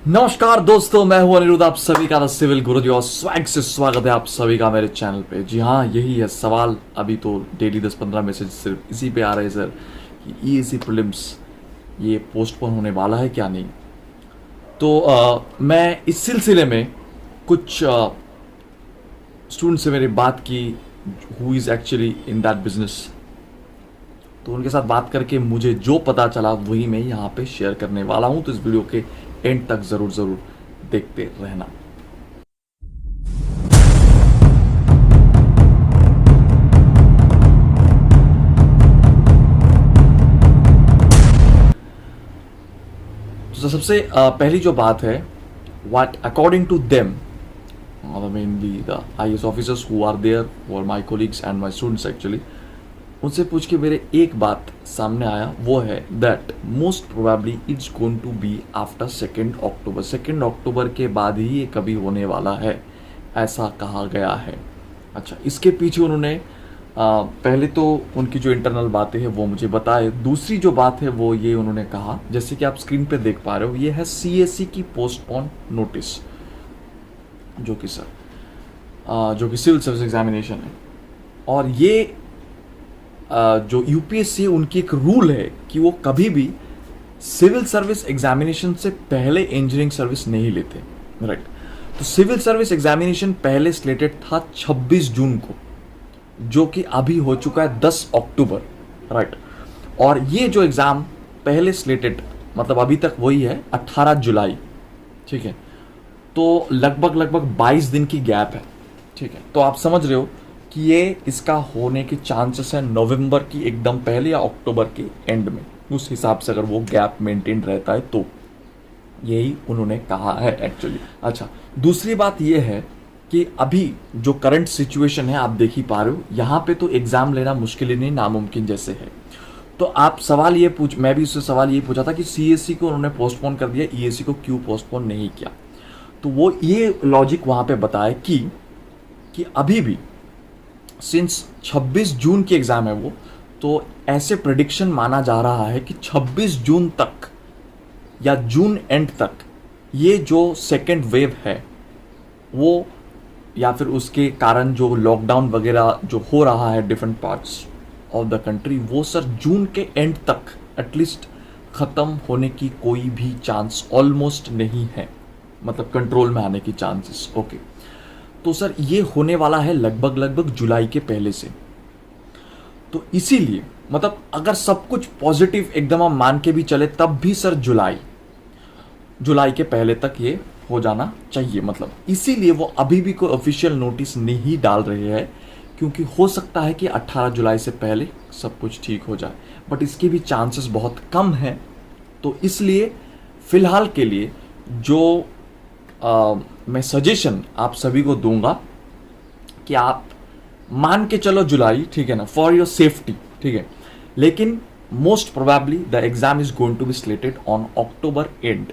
नमस्कार दोस्तों, मैं हूं अनिरुद्ध। आप सभी का द सिविल गुरुजी और स्वैग से स्वागत है आप सभी का मेरे चैनल पे। जी हाँ, यही है सवाल। अभी तो डेली 10-15 मैसेज सिर्फ इसी पे आ रहे हैं सर कि ईएसी प्रीलिम्स ये पोस्टपोन होने वाला है क्या नहीं। तो मैं इस सिलसिले में कुछ स्टूडेंट से मेरी बात की who is actually in that business. तो उनके साथ बात करके मुझे जो पता चला वही मैं यहाँ पे शेयर करने वाला हूँ। तो इस वीडियो के एंड तक ज़रूर देखते रहना। तो सबसे पहली जो बात है, what according to them, mainly the IAS officers who are there for my colleagues and my students actually, उनसे पूछ के मेरे एक बात सामने आया, वो है that most probably it's going to be after 2 October. 2 अक्टूबर के बाद ही ये कभी होने वाला है, ऐसा कहा गया है। अच्छा, इसके पीछे उन्होंने पहले तो उनकी जो इंटरनल बातें हैं वो मुझे बताए। दूसरी जो बात है वो ये उन्होंने कहा, जैसे कि आप स्क्रीन पे देख पा रहे हो, ये है सीएससी की पोस्टपोन नोटिस, जो कि सिविल सर्विस एग्जामिनेशन है। और ये जो यूपीएससी उनकी एक रूल है कि वो कभी भी सिविल सर्विस एग्जामिनेशन से पहले इंजीनियरिंग सर्विस नहीं लेते, राइट। तो सिविल सर्विस एग्जामिनेशन पहले स्लेटेड था 26 जून को, जो कि अभी हो चुका है 10 अक्टूबर, राइट। और ये जो एग्जाम पहले स्लेटेड, मतलब अभी तक वही है 18 जुलाई, ठीक है। तो लगभग 22 दिन की गैप है, ठीक है। तो आप समझ रहे हो कि ये इसका होने के चांसेस है नवंबर की एकदम पहले या अक्टूबर के एंड में, उस हिसाब से अगर वो गैप मेंटेन रहता है तो। यही उन्होंने कहा है एक्चुअली। अच्छा, दूसरी बात ये है कि अभी जो करंट सिचुएशन है आप देख ही पा रहे हो, यहाँ पे तो एग्जाम लेना मुश्किल ही नहीं, नामुमकिन जैसे है। तो आप सवाल ये मैं भी उससे सवाल ये पूछा था कि सीएससी को उन्होंने पोस्टपोन कर दिया, ईएससी को क्यों पोस्टपोन नहीं किया। तो वो ये लॉजिक वहां पे बताया कि अभी भी सिंस 26 जून की एग्जाम है वो, तो ऐसे प्रेडिक्शन माना जा रहा है कि 26 जून तक या जून एंड तक ये जो सेकेंड वेव है वो, या फिर उसके कारण जो लॉकडाउन वगैरह जो हो रहा है different parts of the country, वो सर जून के एंड तक एटलीस्ट खत्म होने की कोई भी चांस ऑलमोस्ट नहीं है, मतलब कंट्रोल में आने की चांसेस। ओके, तो सर ये होने वाला है लगभग जुलाई के पहले से। तो इसीलिए मतलब अगर सब कुछ पॉजिटिव एकदम हम मान के भी चले, तब भी सर जुलाई के पहले तक ये हो जाना चाहिए। मतलब इसीलिए वो अभी भी कोई ऑफिशियल नोटिस नहीं डाल रहे हैं, क्योंकि हो सकता है कि 18 जुलाई से पहले सब कुछ ठीक हो जाए, बट इसके भी चांसेस बहुत कम हैं। तो इसलिए फिलहाल के लिए जो मैं सजेशन आप सभी को दूंगा कि आप मान के चलो जुलाई, ठीक है ना, फॉर योर सेफ्टी, ठीक है। लेकिन most probably the exam is going to be slated on October end,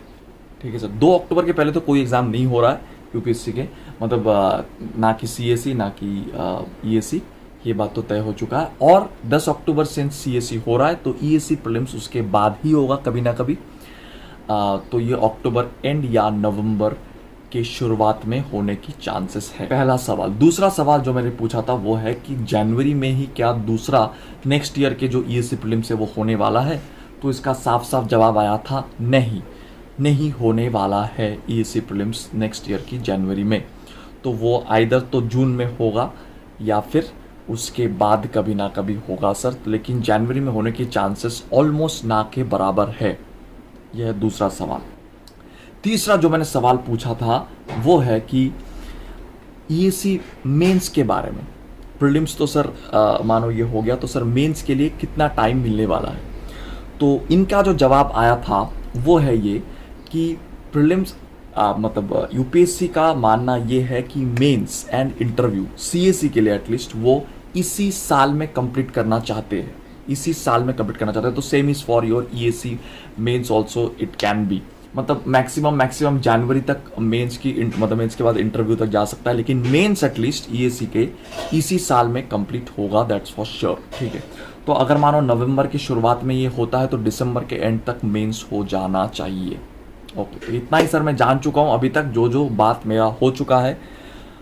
ठीक है सर। 2 अक्टूबर के पहले तो कोई एग्जाम नहीं हो रहा है यूपीएससी के, मतलब ना कि सीएससी ना कि ईएससी, ये बात तो तय हो चुका है। और 10 अक्टूबर से सीएससी हो रहा है, तो ईएससी प्रीलिम्स उसके बाद ही होगा कभी ना कभी। तो ये अक्टूबर एंड या नवंबर के शुरुआत में होने की चांसेस है, पहला सवाल। दूसरा सवाल जो मैंने पूछा था वो है कि जनवरी में ही क्या दूसरा नेक्स्ट ईयर के जो ईएससी प्रीलिम्स है वो होने वाला है। तो इसका साफ साफ जवाब आया था नहीं होने वाला है ईएससी प्रीलिम्स नेक्स्ट ईयर की जनवरी में। तो वो आइदर तो जून में होगा या फिर उसके बाद कभी ना कभी होगा सर, लेकिन जनवरी में होने की चांसेस ऑलमोस्ट ना के बराबर है। यह है दूसरा सवाल। तीसरा जो मैंने सवाल पूछा था वो है कि ईएससी मेंस के बारे में। प्रीलिम्स तो सर मानो ये हो गया, तो सर मेंस के लिए कितना टाइम मिलने वाला है। तो इनका जो जवाब आया था वो है ये कि प्रीलिम्स मतलब यूपीएससी का मानना ये है कि मेंस एंड इंटरव्यू सीएससी के लिए एटलीस्ट वो इसी साल में कंप्लीट करना चाहते हैं, तो same is for your ESC mains also, it can be, मतलब मैक्सिमम जनवरी तक मेंस की, मतलब मेंस के बाद इंटरव्यू तक जा सकता है, लेकिन मेंस एटलीस्ट ईएससी के इसी साल में कंप्लीट होगा, दैट्स फॉर श्योर, ठीक है। तो अगर मानो नवंबर की शुरुआत में ये होता है तो दिसंबर के एंड तक मेंस हो जाना चाहिए। ओके, तो इतना ही सर मैं जान चुका हूँ अभी तक, जो जो बात मेरा हो चुका है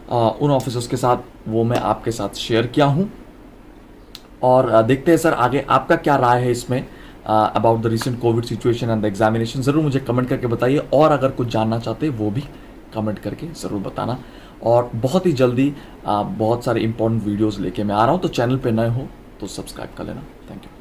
उन ऑफिसर्स के साथ वो मैं आपके साथ शेयर किया हूँ। और देखते हैं सर आगे आपका क्या राय है इसमें about the recent Covid situation and the examination. ज़रूर मुझे कमेंट करके बताइए, और अगर कुछ जानना चाहते हैं वो भी कमेंट करके ज़रूर बताना। और बहुत ही जल्दी बहुत सारे इंपॉर्टेंट वीडियोस लेके मैं आ रहा हूँ, तो चैनल पे नए हो तो सब्सक्राइब कर लेना। Thank you.